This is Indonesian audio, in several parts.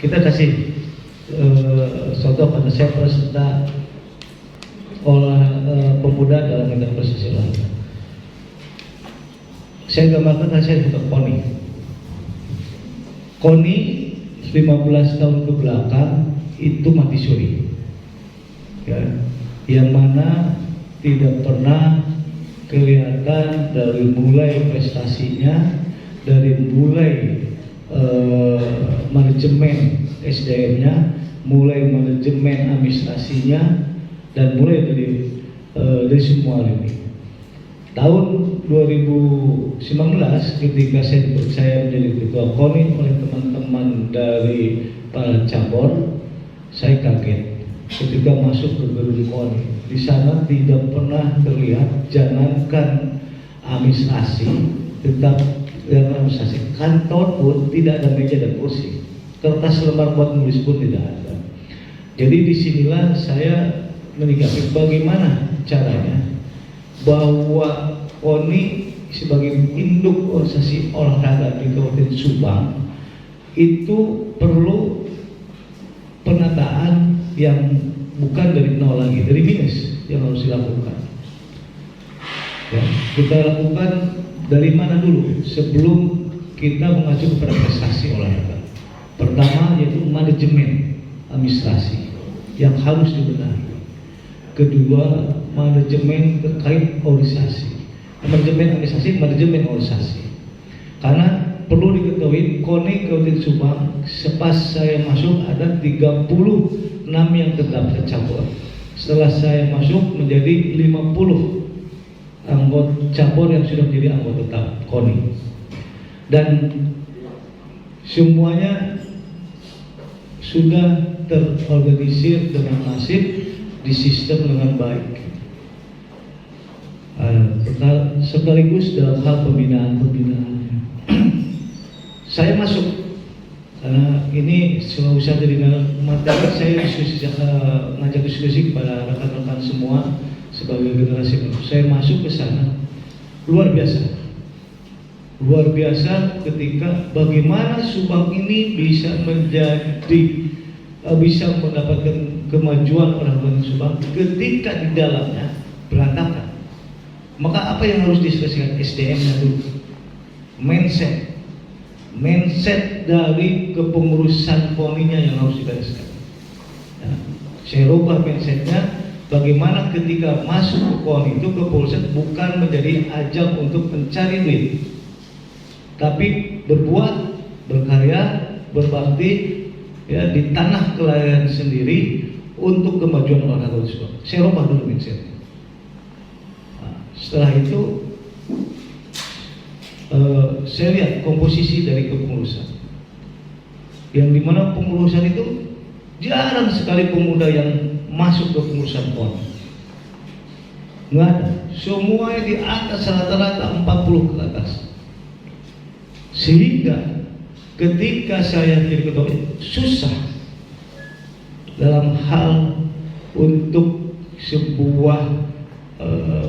kita kasih contoh pada saya peserta pemuda dalam medan prestasi olahraga. Saya gambarkan hasil untuk KONI 15 tahun ke belakang itu mati suri, ya, yang mana tidak pernah kelihatan dari mulai prestasinya, dari mulai manajemen SDM-nya, mulai manajemen administrasinya, dan mulai dari semua ini. Tahun 2019 ketika saya dipercaya menjadi ketua KONI oleh teman-teman dari para cabur, saya kaget ketika masuk ke gedung KONI. Di sana tidak pernah terlihat, jangankan administrasi, tetap administrasi, kantor pun tidak ada meja dan kursi, kertas lembar buat nulis pun tidak ada. Jadi disinilah saya menyikapi bagaimana caranya bahwa KONI sebagai induk organisasi olahraga di Kabupaten Subang itu perlu penataan yang bukan dari nol lagi, dari minus yang harus dilakukan. Ya, kita lakukan dari mana dulu sebelum kita mengacu kepada prestasi olahraga. Pertama yaitu manajemen administrasi yang harus dibenahi. Kedua, manajemen terkait organisasi, manajemen administrasi, manajemen organisasi. Karena perlu diketahui KONI Kabupaten Subang sepas saya masuk ada 36 yang terdaftar cabur. Setelah saya masuk menjadi 50 anggota cabur yang sudah menjadi anggota tetap KONI, dan semuanya sudah terorganisir dengan masif, di sistem dengan baik. Sekaligus dalam hal pembinaan saya masuk karena ini semua usaha dari materi. Saya ngajak diskusi kepada rekan-rekan semua sebagai generasi baru. Saya masuk ke sana luar biasa ketika bagaimana Subang ini bisa mendapatkan kemajuan orang-orang Subang ketika di dalamnya berantakan. Maka apa yang harus diselesaikan? SDM-nya dulu, mindset dari kepengurusan KONI-nya yang harus dibereskan. Ya, saya rubah mindsetnya. Bagaimana ketika masuk ke KONI itu kepengurusan bukan menjadi ajang untuk mencari duit, tapi berbuat, berkarya, berbakti, ya, di tanah kelahiran sendiri untuk kemajuan olahraga Subang. Saya rubah dulu mindsetnya. Nah, setelah itu saya lihat komposisi dari kepengurusan, yang dimana pengurusan itu jarang sekali pemuda yang masuk ke pengurusan KONI. Nggak ada. Semuanya di atas rata-rata 40 ke atas. Sehingga ketika saya jadi ketua susah dalam hal untuk sebuah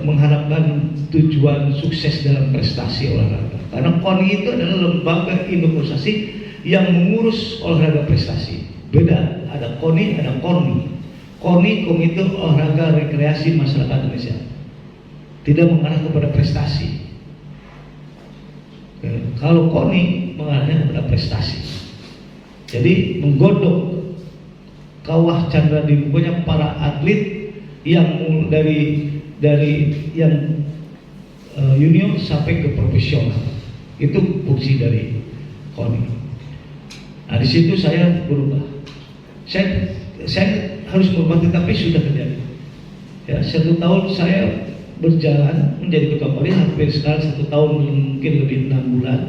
mengharapkan tujuan sukses dalam prestasi olahraga. Karena KONI itu adalah lembaga induk organisasi yang mengurus olahraga prestasi. Beda, ada KONI, ada KORNI. KONI, Komite Olahraga Rekreasi Masyarakat Indonesia, tidak mengarah kepada prestasi. Kalau KONI mengarahnya kepada prestasi. Jadi menggodok kawah candra di bawahnya para atlet yang dari yang junior sampai ke profesional. Itu fungsi dari KONI. Nah, di situ saya berubah. Saya harus berubah, tetapi sudah terjadi. Ya, 1 tahun saya berjalan menjadi ketua KONI, hampir sekarang 1 tahun mungkin lebih 6 bulan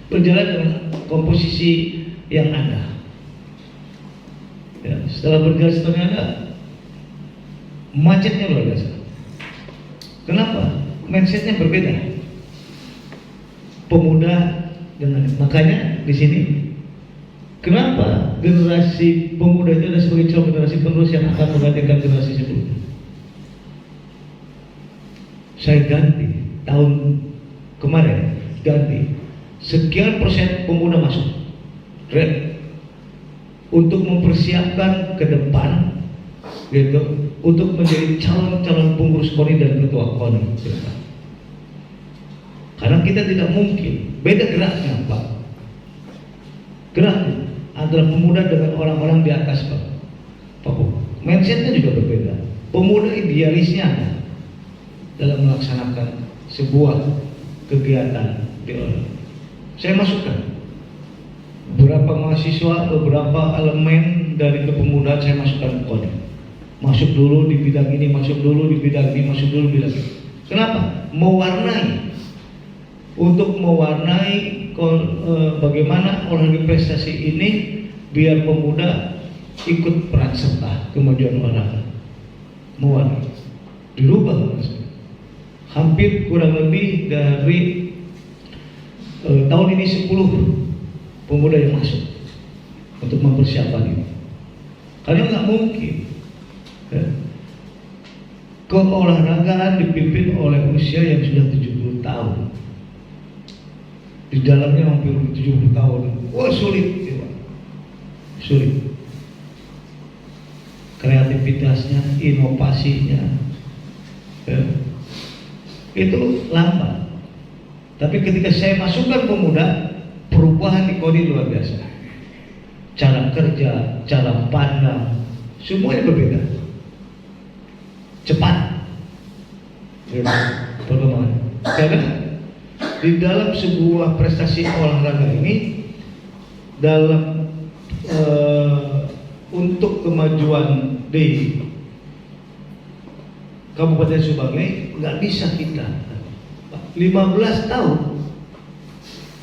berjalan dengan komposisi yang ada. Ya, setelah berjalan setengah ada, macetnya luar biasa. Kenapa? Mindsetnya berbeda. Pemuda dengan makanya di sini kenapa generasi pemuda itu adalah sebagai calon generasi penerus yang akan menggantikan generasi sebelumnya. Saya ganti tahun kemarin, ganti sekian persen pemuda masuk. Red. untuk mempersiapkan ke depan gitu, untuk menjadi calon-calon pengurus KONI dan ketua KONI. Karena kita tidak mungkin, beda geraknya Pak. Geraknya antara pemuda dengan orang-orang di atas Pak. Mindsetnya juga berbeda. Pemuda idealisnya dalam melaksanakan sebuah kegiatan di orang. Saya masukkan beberapa mahasiswa, beberapa elemen dari kepemudaan saya masukkan ke KONI. Masuk dulu di bidang ini, masuk dulu di bidang ini, masuk dulu di bidang ini. Kenapa? Mewarnai. Untuk mewarnai bagaimana olahraga prestasi ini biar pemuda ikut peran serta kemajuan olahraga. Mewarnai. Dirubah. Hampir kurang lebih dari tahun ini 10 pemuda yang masuk untuk mempersiapkan ini. Karena nggak mungkin keolahragaan dipimpin oleh usia yang sudah 70 tahun. Di dalamnya hampir 70 tahun. Wah sulit, ya. Sulit. Kreativitasnya, inovasinya, ya. Itu lambat. Tapi ketika saya masukkan pemuda, perubahan di KONI luar biasa. Cara kerja, cara pandang, semuanya berbeda. Cepat. Perkembangan. Karena di dalam sebuah prestasi olahraga ini, dalam untuk kemajuan di Kabupaten Subang ini nggak bisa kita 15 tahun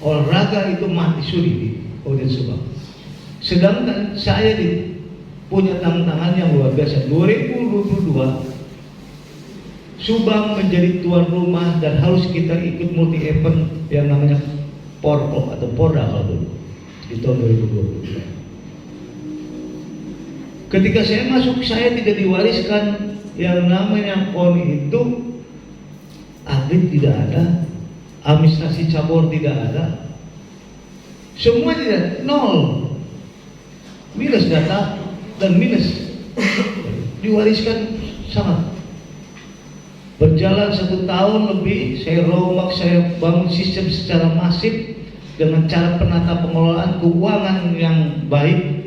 olahraga itu mati suri di Kabupaten Subang. Sedangkan saya punya tantangan yang luar biasa. 2022 Subang menjadi tuan rumah dan harus kita ikut multi event yang namanya Porpo atau Porda kalau dulu di tahun 2020. Ketika saya masuk, saya tidak diwariskan yang namanya KONI itu. Atlet tidak ada, administrasi cabur tidak ada, semua tidak, nol, minus data dan minus. Diwariskan sangat. Berjalan 1 tahun lebih, saya rombak, saya bangun sistem secara masif dengan cara penata pengelolaan keuangan yang baik,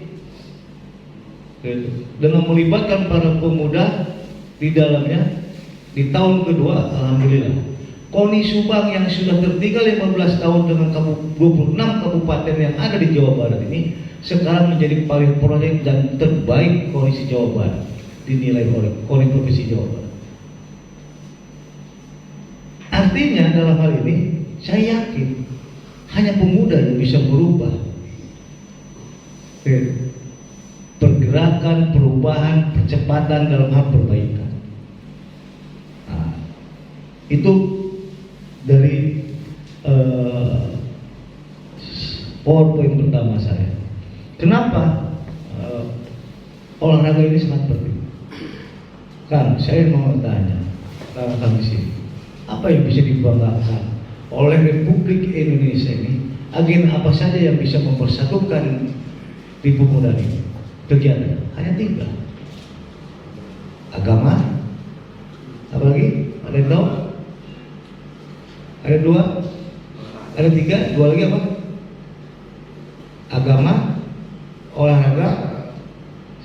dengan melibatkan para pemuda di dalamnya. Di tahun kedua, alhamdulillah, KONI Subang yang sudah tertinggal 15 tahun dengan 26 kabupaten yang ada di Jawa Barat ini sekarang menjadi paling proyek dan terbaik KONI Jawa Barat, dinilai oleh KONI Provinsi Jawa Barat. Artinya dalam hal ini saya yakin hanya pemuda yang bisa merubah pergerakan, perubahan, percepatan dalam hal perbaikan. Nah, itu dari PowerPoint pertama saya. Kenapa olahraga ini sangat penting? Kan saya mau tanya kami sini, apa yang bisa dibanggakan oleh Republik Indonesia ini? Agenda apa saja yang bisa mempersatukan di pemuda ini? Kegiatan hanya 3: agama, apa lagi? Ada yang tahu? Ada 2? Ada 3? 2 lagi apa? Agama, olahraga,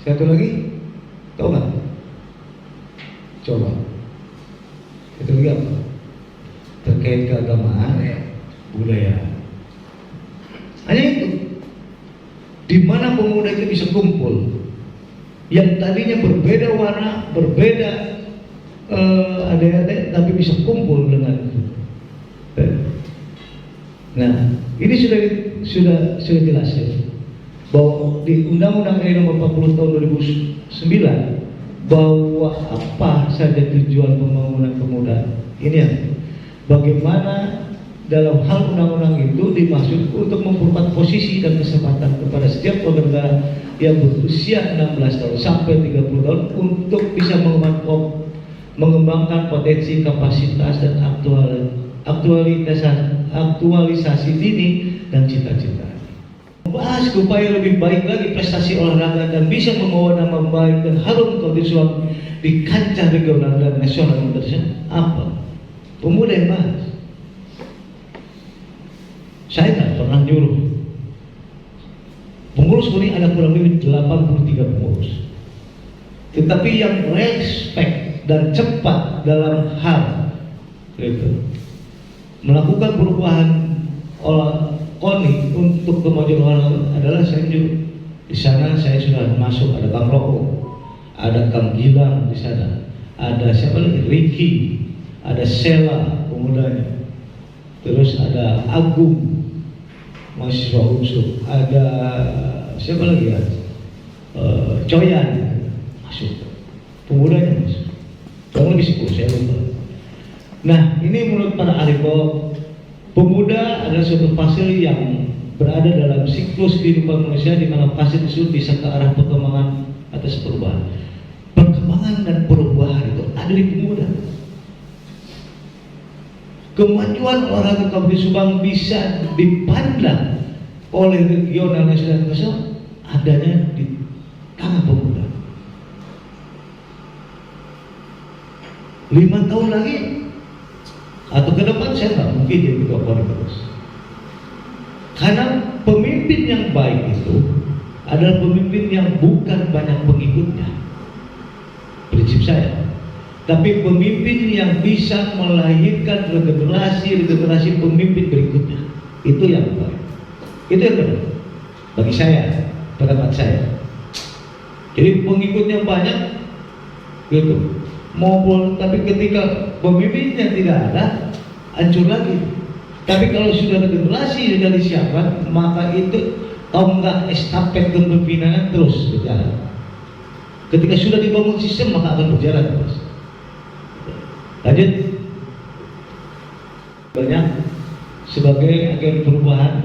satu lagi, tahu nggak? Coba. Itu lagi apa? Terkait keagamaan, budaya. Hanya itu. Di mana pemuda itu bisa kumpul, yang tadinya berbeda warna, berbeda adik-adik, tapi bisa kumpul dengan itu. Nah, ini sudah jelas ya, bahwa di Undang-Undang RI Nomor 40 Tahun 2009 bahwa apa saja tujuan pembangunan pemuda ini ya, bagaimana dalam hal undang-undang itu dimaksud untuk memperkuat posisi dan kesempatan kepada setiap warga negara yang berusia 16 tahun sampai 30 tahun untuk bisa mengembangkan potensi, kapasitas dan aktualisasi dini dan cita-cita. membahas upaya lebih baik lagi prestasi olahraga dan bisa membawa nama baik dan harum Kabupaten Subang di kancah regional dan nasional internasional, apa? Pemuda yang bahas. Saya tak pernah nyuruh. Pengurus ini ada kurang lebih 83 pengurus. Tetapi yang respect dan cepat dalam hal gitu, melakukan perubahan KONI untuk kemajuan olahraga adalah saya juga. Di sana saya sudah masuk, ada Kang Roko, ada Kang Gilang di sana, ada siapa lagi, Ricky, ada Sela pemudanya, terus ada Agung mahasiswa unsur, ada siapa lagi ya, Coyan masuk, pemudanya masuk, kurang lebih 10 saya lupa. Nah, ini menurut para ahli bahwa pemuda adalah suatu fase yang berada dalam siklus kehidupan manusia di mana fase tersebut bisa ke arah perkembangan atas perubahan. Perkembangan dan perubahan itu ada di pemuda. Kemajuan olahraga Kabupaten Subang bisa dipandang oleh regional nasional adanya di tangan pemuda. 5 tahun lagi atau ke depan saya nggak mungkin jadi ketua KONI terus. Karena pemimpin yang baik itu adalah pemimpin yang bukan banyak pengikutnya. Prinsip saya. Tapi pemimpin yang bisa melahirkan regenerasi pemimpin berikutnya. Itu yang baik. Itu yang benar. Bagi saya, pendapat saya. Jadi pengikutnya banyak, gitu. Maupun tapi ketika pemimpinnya tidak ada, hancur lagi. Tapi kalau sudah regenerasi sudah disiapkan, maka itu tonggak estafet kepemimpinan terus berjalan. Ketika sudah dibangun sistem, maka akan berjalan terus. Lanjut. Banyak sebagai agen perubahan,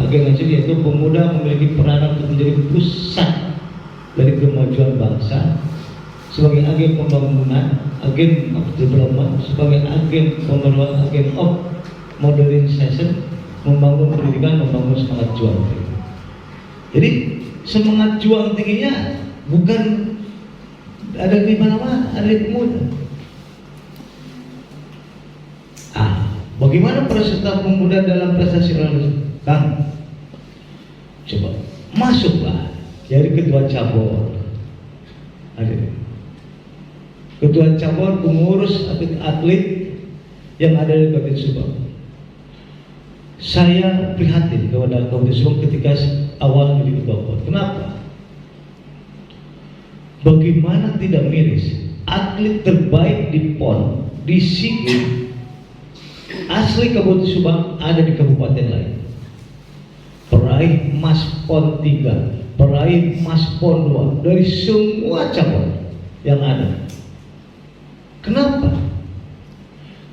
agen nasional, yaitu pemuda memiliki peranan untuk menjadi pusat dari kemajuan bangsa. Sebagai agen pembangunan, agen of development, sebagai agen pembangunan, agen of modernization, membangun pendidikan, membangun semangat juang tinggi. Jadi semangat juang tingginya bukan ada di mana-mana, ada di pemuda. Bagaimana peserta pemuda dalam prestasi olahraga? Kang, coba masuklah jadi ketua cabur. Ada ketua cabur, pengurus atlet yang ada di Kabupaten Subang. Saya prihatin kepada Kabupaten Subang ketika awal menjadi ketua KONI. Kenapa? Bagaimana tidak miris atlet terbaik di PON, di SEA Games asli Kabupaten Subang ada di kabupaten lain. Peraih emas PON 3, peraih emas PON 2 dari semua cabang yang ada. Kenapa?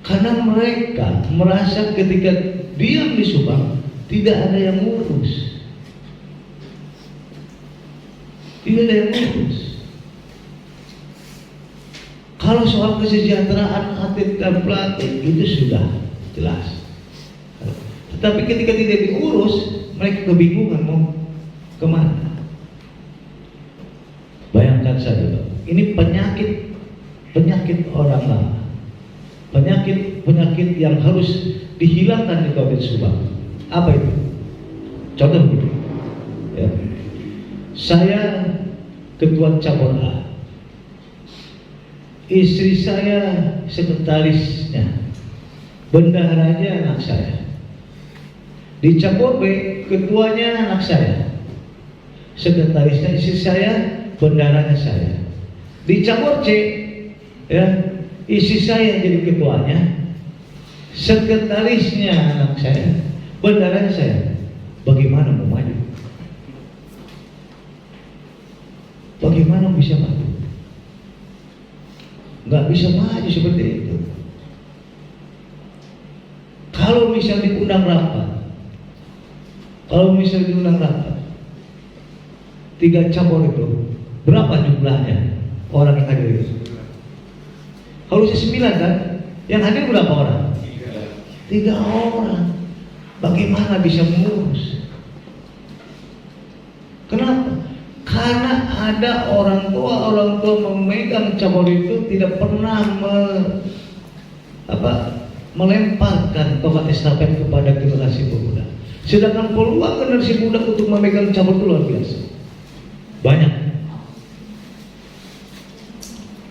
Karena mereka merasa ketika diam di Subang tidak ada yang ngurus. Tidak ada yang ngurus. Kalau soal kesejahteraan atlet dan pelatih itu sudah jelas. Tetapi ketika tidak diurus, mereka kebingungan mau kemana. Bayangkan saja, ini penyakit orang lama, penyakit yang harus dihilangkan di Kabupaten Subang. Apa itu? Contoh begini, ya. Saya ketua cabur A, istri saya sekretarisnya, bendaharanya anak saya. Di cabur B, ketuanya anak saya, sekretarisnya istri saya, bendaharanya saya. Di cabur C, ya, istri saya jadi ketuanya, sekretarisnya anak saya, bendaharanya saya. Bagaimana mau maju? Bagaimana bisa maju? Nggak bisa maju seperti itu. Kalau misalnya diundang rapat, tiga cabur itu berapa jumlahnya orang yang hadir itu? Harusnya 9 kan? Yang hadir berapa orang? 3 orang. Bagaimana bisa mengurus? Karena ada orang tua memegang cabang itu tidak pernah melemparkan tongkat estafet kepada generasi pemuda. Sedangkan peluang generasi muda untuk memegang cabang itu luar biasa. Banyak.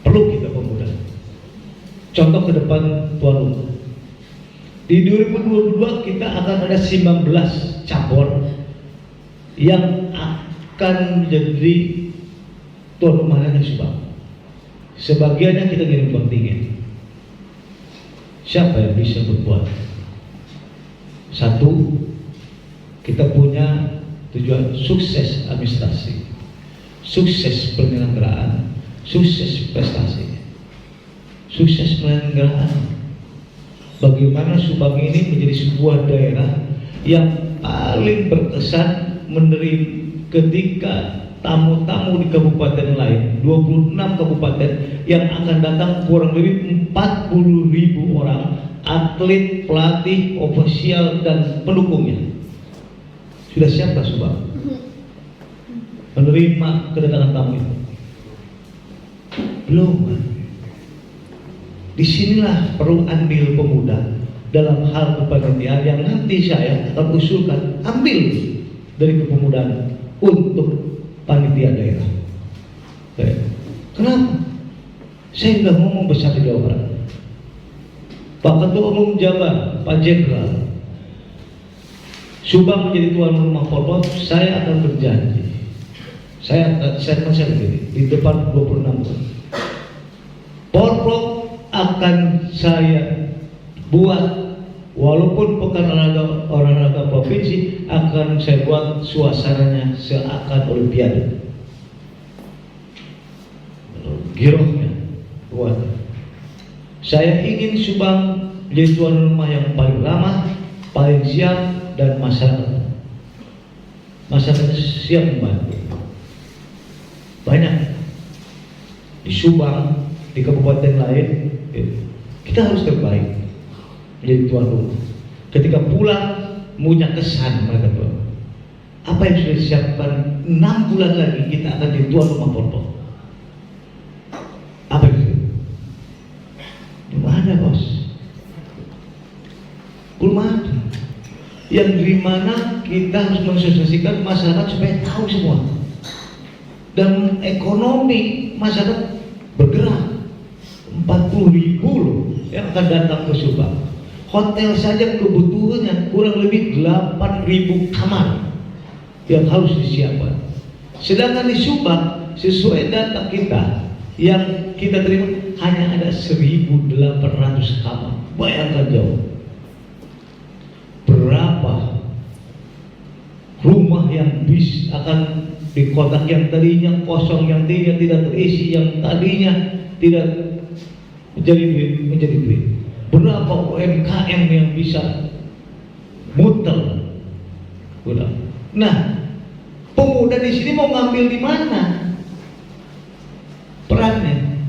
Perlu kita pemuda. Contoh ke depan tuan rumah. Di 2022 kita akan ada 19 cabur yang akan menjadi tuan rumah di Subang. Sebagiannya kita ngirim kontingen. Siapa yang bisa berbuat? Satu, kita punya tujuan sukses administrasi, sukses penyelenggaraan, sukses prestasi, sukses penyelenggaraan. Bagaimana Subang ini menjadi sebuah daerah yang paling berkesan menerima ketika tamu-tamu di kabupaten lain, 26 kabupaten yang akan datang kurang lebih 40.000 orang atlet, pelatih, ofisial dan pendukungnya. Sudah siap Subang menerima kedatangan tamu itu? Belum. Disinilah perlu andil pemuda dalam hal kepanitiaan yang nanti saya akan usulkan, ambil dari kepemudaan untuk panitia daerah. Kenapa? Saya sudah ngomong besar di Jawa Barat. Pak Ketua Umum Jabar, Pak Jenderal, Subang menjadi tuan rumah Porprov, saya akan berjanji. Saya begini, di depan 26 tahun. Porprov akan saya buat, walaupun pekan olahraga provinsi, akan saya buat suasananya seakan olimpiade. Girohnya buat. Saya ingin Subang menjadi tuan rumah yang paling ramah, paling siap, dan masyarakat siap membantu. Banyak di Subang, di kabupaten lain, kita harus terbaik menjadi tuan rumah. Ketika pulang punya kesan mereka tuh. Apa yang sudah disiapkan 6 bulan lagi kita akan jadi tuan rumah Porprov. Apa itu? Belum ada bos. Belum ada. Yang dimana kita harus mensosialisasikan masyarakat supaya tahu semua. Dan ekonomi masyarakat bergerak. 40.000 loh yang akan datang ke Subang. Hotel saja kebutuhannya kurang lebih 8.000 kamar yang harus disiapkan. Sedangkan di Subang sesuai data kita yang kita terima hanya ada 1.800 kamar. Bayangkan jauh. Berapa rumah yang akan di kota yang tadinya kosong, yang tadinya tidak terisi, yang tadinya tidak menjadi duit. Berapa UMKM yang bisa muter? Nah, pemuda di sini mau ngambil di mana perannya?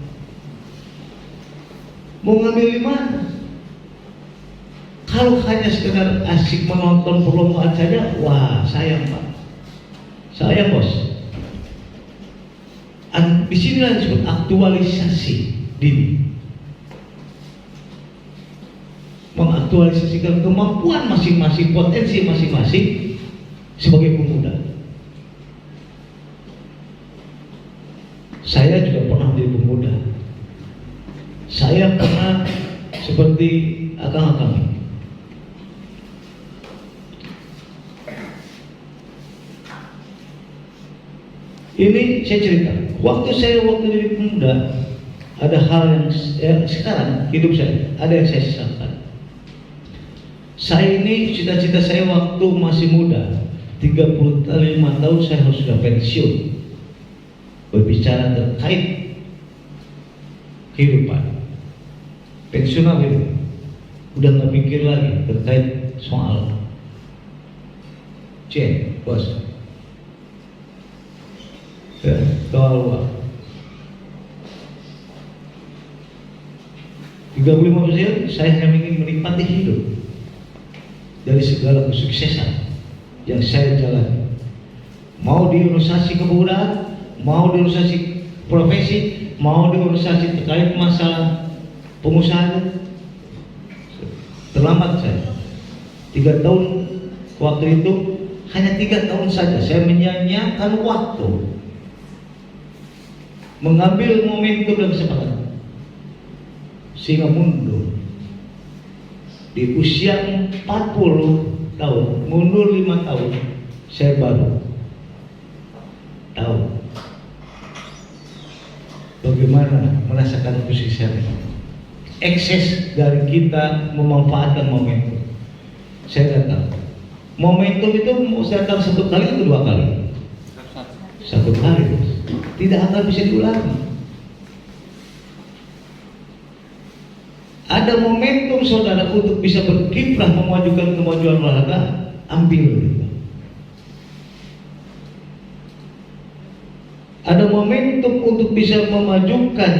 Mau ngambil di mana? Kalau hanya sekedar asik menonton perlombaan saja, wah sayang Pak, sayang bos. Di sinilah disebut aktualisasi dini. Mengaktualisasikan kemampuan masing-masing, potensi masing-masing sebagai pemuda. Saya juga pernah menjadi pemuda. Saya pernah seperti akang-akang ini. Ini saya cerita. Waktu jadi pemuda, ada hal yang sekarang hidup saya ada yang saya sesalkan. Saya ini cita-cita saya waktu masih muda, 35 tahun saya harus sudah pensiun. Berbicara terkait kehidupan. Pensiun apa itu? Udah nggak pikir lagi terkait soal bos. Soal uang. 35 tahun saya hanya ingin menikmati hidup dari segala kesuksesan yang saya jalani. mau di organisasi kebudayaan, mau di organisasi profesi, mau di organisasi terkait masalah pengusaha. Terlambat saya 3 tahun. Waktu itu hanya 3 tahun saja saya menyanyiakan waktu, mengambil momentum dan kesempatan, sehingga mundur di usia 40 tahun, mundur 5 tahun, saya baru tahu bagaimana merasakan posisi saya. Ekses dari kita memanfaatkan momentum. Saya datang. Momentum itu mau saya datang 1 kali atau 2 kali? 1 kali. Tidak akan bisa diulangi. Ada momentum saudara untuk bisa berkiprah memajukan kemajuan olahraga, ambil. Ada momentum untuk bisa memajukan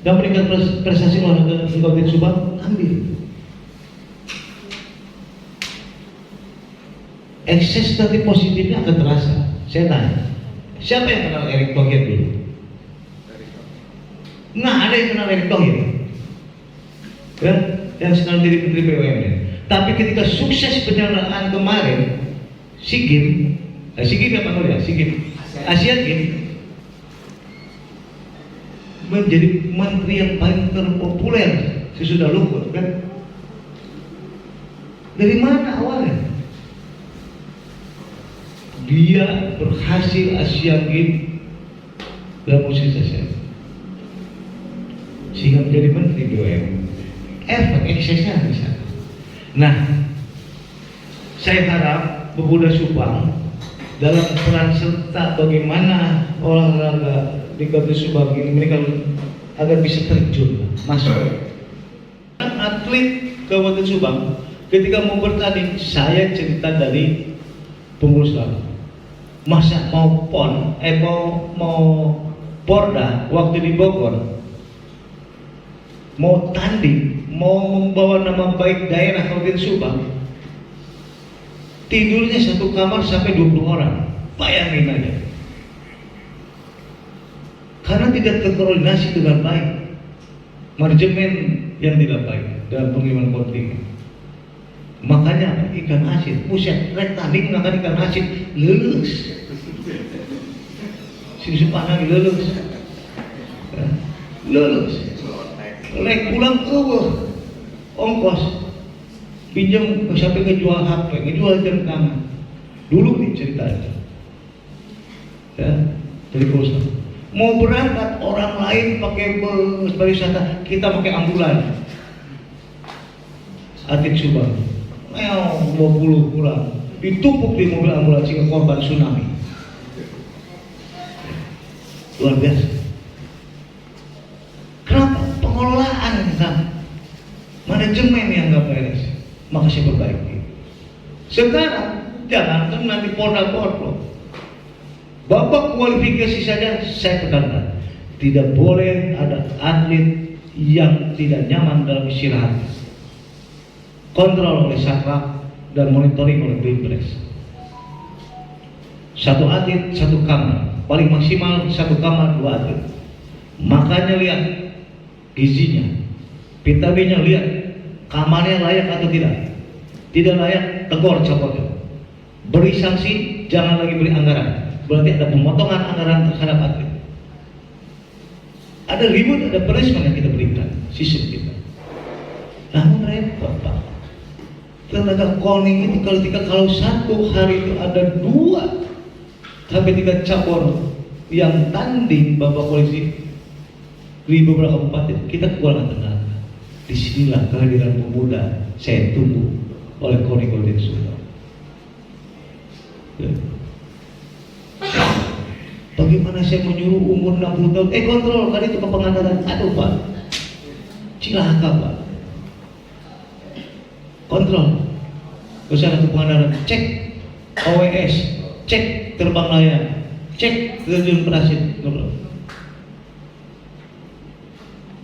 dan meningkatkan prestasi olahraga di Kabupaten Subang, ambil. Ekses nanti positifnya akan terasa. Saya tanya, siapa yang kenal Erick Thohir dulu? Nggak ada yang kenal Erick Thohir, kan? Yang sekarang jadi Menteri BUMN. Tapi ketika sukses penyelenggaraan kemarin SEA Games apa namanya? Asian Games, menjadi menteri yang paling terpopuler sesudah Luhut, kan? Dari mana awalnya? Dia berhasil Asian Games dalam usia saya, sehingga menjadi menteri BUMN. Efek eksesnya di sana. Nah, saya harap pemuda Subang dalam peran serta bagaimana olahraga di Kabupaten Subang ini mereka agar bisa terjun masuk. Atlet Kabupaten Subang ketika mau bertanding, saya cerita dari pengurus lama. Masa mau Porda waktu di Bogor, mau tanding, mau membawa nama baik daerah Kabupaten Subang, tidurnya 1 kamar sampai 20 orang. Bayangin aja. Karena tidak terkoordinasi dengan baik, manajemen yang tidak baik dalam pengiriman kontingen. Makanya ikan asin, buset, rek tanding makan ikan asin, lulus. Si Supana lulus. Lulus. Rek pulang ke ongkos, pinjam sampai ngejual HP, ngejual jam tangan. Dulu nih ceritanya. Ya, dari perusahaan. Mau berangkat orang lain pakai bus pariwisata, kita pakai ambulan. Atlet Subang, 20 pulang, ditumpuk di mobil ambulan sehingga korban tsunami. Luar biasa. Kenapa? Pengelolaan kan, manajemen yang nggak beres. Maka saya perbaiki. Sekarang jangankan nanti Polda, babak kualifikasi saja saya tekankan, tidak boleh ada atlet yang tidak nyaman dalam istirahat. Kontrol oleh Sakraf dan monitoring oleh Binpres. 1 atlet 1 kamar, paling maksimal 1 kamar 2 atlet. Makanya lihat gizinya, vitaminnya, lihat kamarnya layak atau tidak. Tidak layak, tegur, copot. Beri sanksi, jangan lagi beri anggaran. Berarti ada pemotongan anggaran terhadap atlet. Ada ribut, ada punishment yang kita berikan, sistem kita. Namun repot Pak. Tenaga koning itu kalau 1 hari itu ada 2 sampai 3 cabur yang tanding babak kualifikasi di beberapa kabupaten, kita kekurangan tenaga. Disinilah kehadiran pemuda saya tunggu oleh koning Kabupaten Subang. Ya. Bagaimana saya menyuruh umur 60 tahun, kontrol kan itu ke pengangkatan. Aduh Pak, cilaka Pak. Kontrol ke sana ke pengangkatan, cek OWS, cek terbang layar, cek terjun perasit.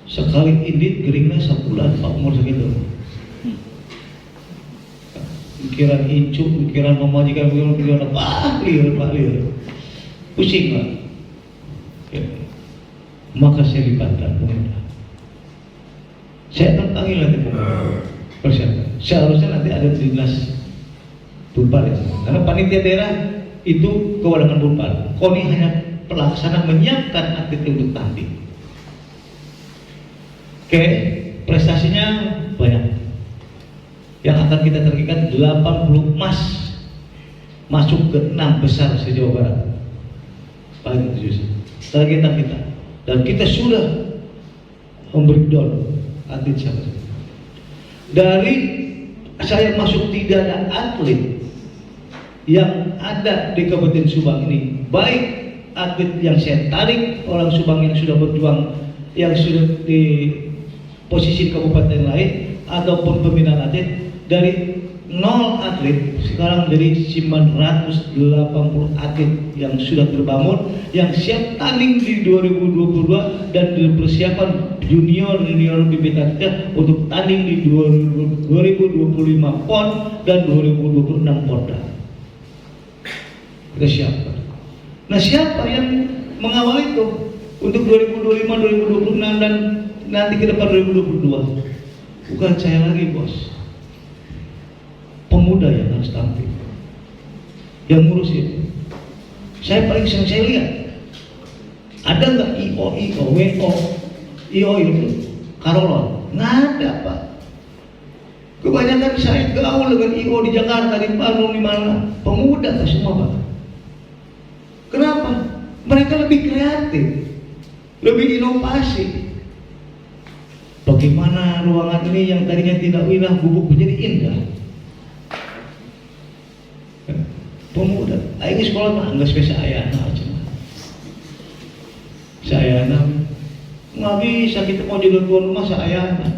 Sekali indit geringnya 1 bulan Pak, umur segitu. Pikiran incuk, pikiran memajikan, pikiran Pak liur. pusing Pak. Ya. Maka saya libatkan pemuda. Saya tantangi nanti persiapan. Seharusnya nanti ada dinas Bulpar ya. Karena panitia daerah itu kewenangan Bulpar. KONI hanya pelaksana menyiapkan atlet untuk tanding. Oke, prestasinya banyak. Yang akan kita targetkan 80 emas, masuk ke 6 besar se-Jawa Barat. Paling itu targetan kita. Dan kita sudah membreakdown atlet siapa. Dari saya masuk tidak ada atlet yang ada di Kabupaten Subang ini, baik atlet yang saya tarik orang Subang yang sudah berjuang, yang sudah di posisi kabupaten lain, ataupun pembinaan atlet, dari 0 atlet sekarang jadi 980 atlet yang sudah terbangun, yang siap tanding di 2022 dan dipersiapkan junior bibit kita untuk tanding di 2025 PON dan 2026 Porda. Kita siapkan. Nah, siapa yang mengawal itu untuk 2025, 2026 dan nanti ke depan 2022? Bukan saya lagi, bos. Pemuda yang harus tampil, yang ngurus itu. Saya paling sering saya lihat, ada nggak IO itu Karolon? Nggak ada, Pak. Kebanyakan saya gaul dengan IO di Jakarta, di Bandung, di mana, pemuda itu semua, Pak. Kenapa? Mereka lebih kreatif, lebih inovasi. Bagaimana ruangan ini yang tadinya tidak indah gubuk menjadi indah. Pemuda, ayo sekolah mah nggak spesial ayana aja. Sayana nggak bisa, kita mau jadi tuan rumah sayana.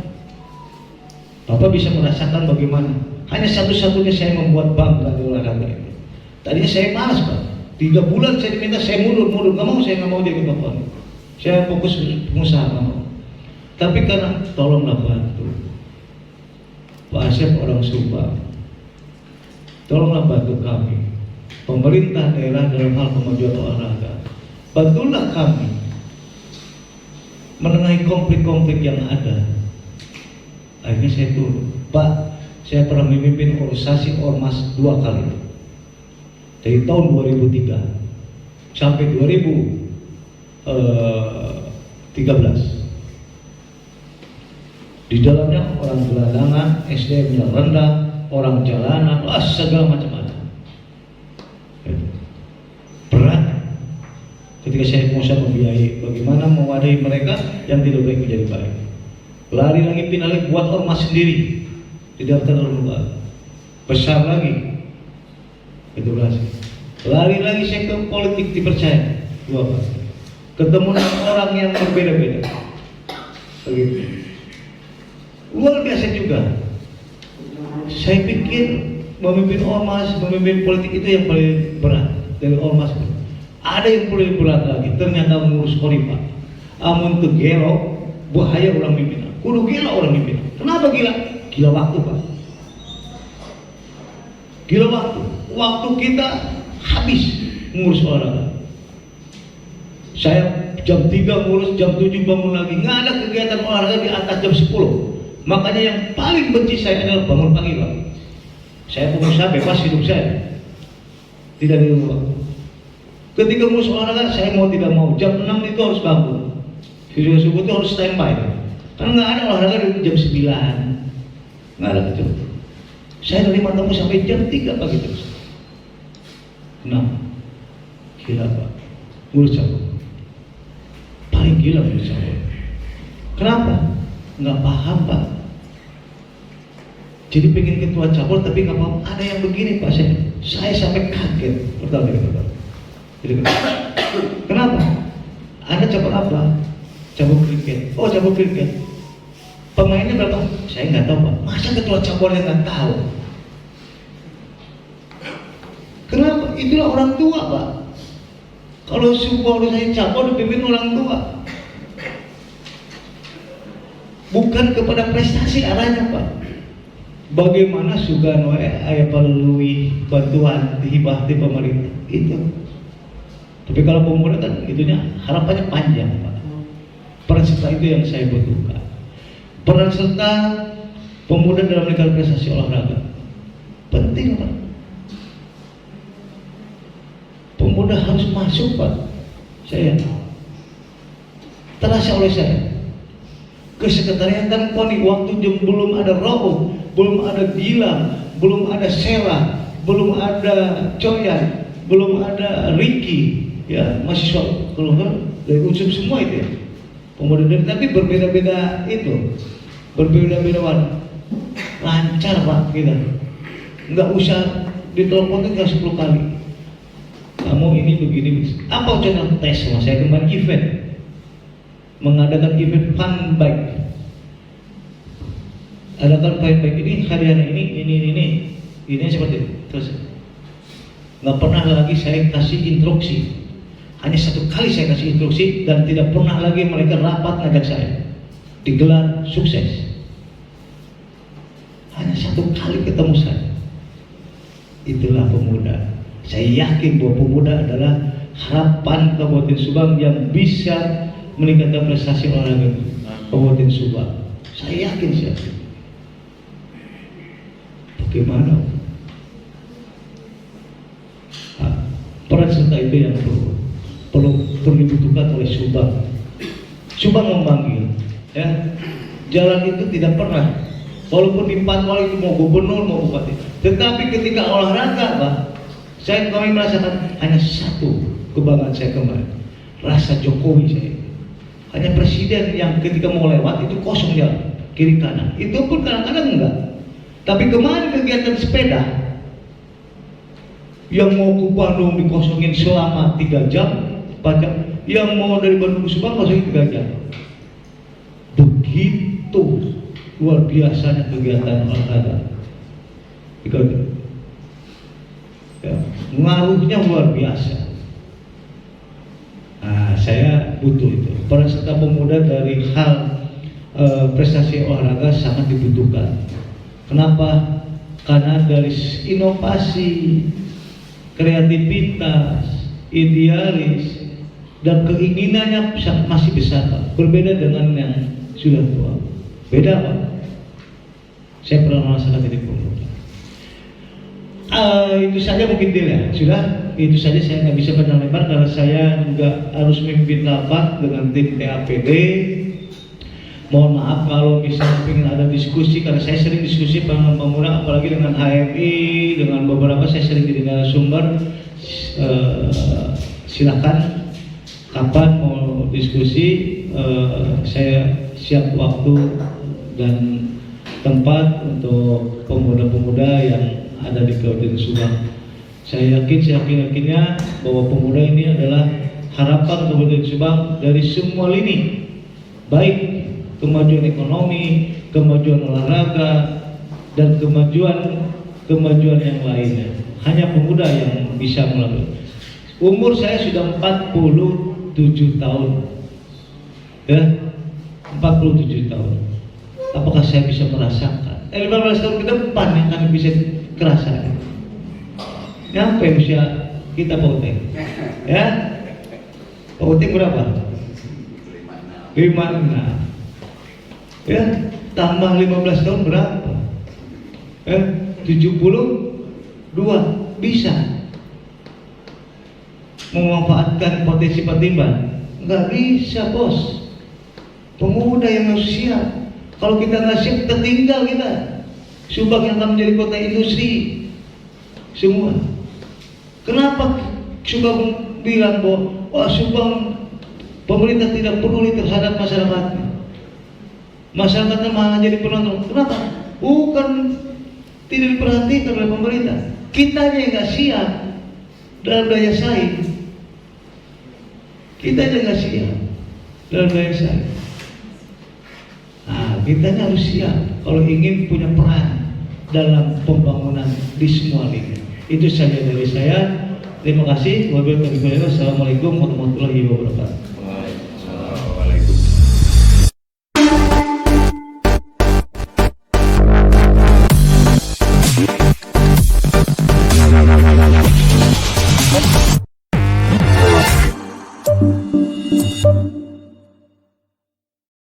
Bapak bisa merasakan bagaimana. Hanya satu-satunya saya membuat bangga di olahraga ini. Tadinya saya malas, Pak. 3 bulan saya diminta, saya mundur, saya nggak mau jadi bapak. Saya fokus pengusaha, nggak mau. Tapi karena tolonglah bantu Pak Asep orang Subang, tolonglah bantu kami, pemerintah daerah dalam hal kemajuan olahraga. Bantulah kami menengahi konflik-konflik yang ada. Akhirnya saya turun. Pak, saya pernah memimpin organisasi Ormas 2 kali, dari tahun 2003 sampai 2013. Di dalamnya orang gelandangan, SDM-nya rendah, orang jalanan, segala macam-macam. Berat ketika saya pengusaha membiayai bagaimana mewadahi mereka yang tidak baik menjadi baik. Lari lagi, pindah lagi, buat ormas sendiri, tidak terlalu besar lagi. Itu berhasil. Lari lagi saya ke politik, dipercaya 2 kali. Ketemu dengan orang yang berbeda-beda. Begitu. Luar biasa juga. Saya pikir memimpin ormas, memimpin politik itu yang paling berat dari ormas. Ada yang paling berat lagi, ternyata mengurus Korima. Amun tuh gelo, bahaya orang mimpin. Kudu gila orang mimpin. Kenapa gila? Gila waktu, Pak. Gila waktu. Waktu kita habis mengurus olahraga. Saya jam 3 ngurus, jam 7 bangun lagi. Nggak ada kegiatan olahraga di atas jam 10. Makanya yang paling benci saya adalah bangun pagi, Pak. Saya pengusaha bebas hidup saya, tidak di rumah. Ketika ngurus olahraga, saya mau tidak mau jam 6 itu harus bangun. Subuh itu harus standby. Karena nggak ada olahraga dari jam 9. Nggak ada itu. Saya dari matamu sampai jam 3 pagi terus. Kenapa? Gila, Pak. Ngurus cabut. Paling gila ngurus cabut. Kenapa? Nggak paham, Pak. Jadi pengen ketua cabur tapi nggak paham. Ada yang begini, Pak. Saya sampai kaget. Pertama. Jadi kenapa? Anda cabur apa? Cabur kriket. Oh, cabur kriket. Pemainnya berapa? Saya nggak tahu, Pak. Masa ketua caburnya nggak tahu? Kenapa? Itulah orang tua, Pak. Kalau sebuah organisasi cabur dipimpin orang tua, bukan kepada prestasi arahnya, Pak. Bagaimana Sugano ayah perlu bantuan dihibah di pemerintah itu. Tapi kalau pemuda kan itunya harapannya panjang, Pak. Peran serta itu yang saya butuhkan. Peran serta pemuda dalam meningkatkan prestasi olahraga penting, Pak. Pemuda harus masuk, Pak. Saya terasa oleh saya ke sekretariatan KONI waktu belum ada Rauf, belum ada Gilang, belum ada Sela, belum ada Coyan, belum ada Ricky, ya mahasiswa keluar dari unsur semua itu ya. Pemuda dari tapi berbeda-beda itu, berbeda-beda warna. Lancar, Pak, kita nggak usah ditelepon itu 10 kali. Kamu ini begini, apa contoh tes? Saya kemarin event, mengadakan event fun bike. Adakan fun bike ini hari-hari ini seperti itu. Terus nggak pernah lagi saya kasih instruksi. Hanya 1 kali saya kasih instruksi dan tidak pernah lagi mereka rapat ngajak saya. Digelar sukses. Hanya 1 kali ketemu saya. Itulah pemuda. Saya yakin bahwa pemuda adalah harapan Kabupaten Subang yang bisa meningkatkan prestasi olahraga Kabupaten Subang. Saya yakin siapa. Bagaimana? Peran serta itu yang perlu dibutuhkan oleh Subang. Subang memanggil, ya. Jalan itu tidak pernah, walaupun di patwal itu mau gubernur mau bupati, tetapi ketika olahraga, Pak, kami merasakan hanya satu kebanggaan saya kemarin, rasa Jokowi saya. Hanya presiden yang ketika mau lewat itu kosong jalan kiri kanan, itu pun kadang-kadang enggak. Tapi kemarin kegiatan sepeda yang mau ke Bandung dikosongin selama 3 jam, yang mau dari Bandung ke Subang kosongin 3 jam. Begitu luar biasanya kegiatan olahraga. Ya, ngaruhnya luar biasa. Nah, saya butuh itu. Peran serta pemuda dari hal prestasi olahraga sangat dibutuhkan. Kenapa? Karena dari inovasi, kreativitas, idealis, dan keinginannya masih besar, Pak. Berbeda dengan yang sudah tua. Beda, Pak. Saya pernah merasakan jadi pemuda. Itu saja mungkin ya. Sudah, itu saja. Saya nggak bisa panjang lebar karena saya juga harus memimpin rapat dengan tim TAPD. Mohon maaf kalau misalnya ingin ada diskusi, karena saya sering diskusi dengan pemuda, apalagi dengan HMI, dengan beberapa saya sering jadi narasumber. Silakan kapan mau diskusi, saya siap waktu dan tempat untuk pemuda-pemuda yang ada di Kabupaten Subang. Saya yakinnya bahwa pemuda ini adalah harapan Kabupaten Subang dari semua lini, baik kemajuan ekonomi, kemajuan olahraga, dan kemajuan yang lainnya. Hanya pemuda yang bisa melakukan. Umur saya sudah 47 tahun, ya, 47 tahun. Apakah saya bisa merasakan? 15 tahun ke depan yang kami bisa kerasakan. Nyampe usia kita Pak Uteng, ya? Pak Uteng berapa? 56. Ya, tambah 15 tahun berapa? 72 bisa memanfaatkan potensi Patimban? Nggak bisa, bos. Pemuda yang harus siap. Kalau kita nggak siap, tertinggal kita. Subang yang akan menjadi kota industri semua. Kenapa Subang bilang bahwa wah, Subang pemerintah tidak peduli terhadap masyarakatnya? Masyarakatnya malah jadi penonton. Kenapa? Bukan tidak diperhatikan oleh pemerintah. Kita aja yang nggak siap dalam daya saing. Kita aja nggak siap dalam daya saing. Nah, kita harus siap kalau ingin punya peran dalam pembangunan di semua lini. Itu saja dari saya. Terima kasih. Wassalamualaikum warahmatullahi wabarakatuh.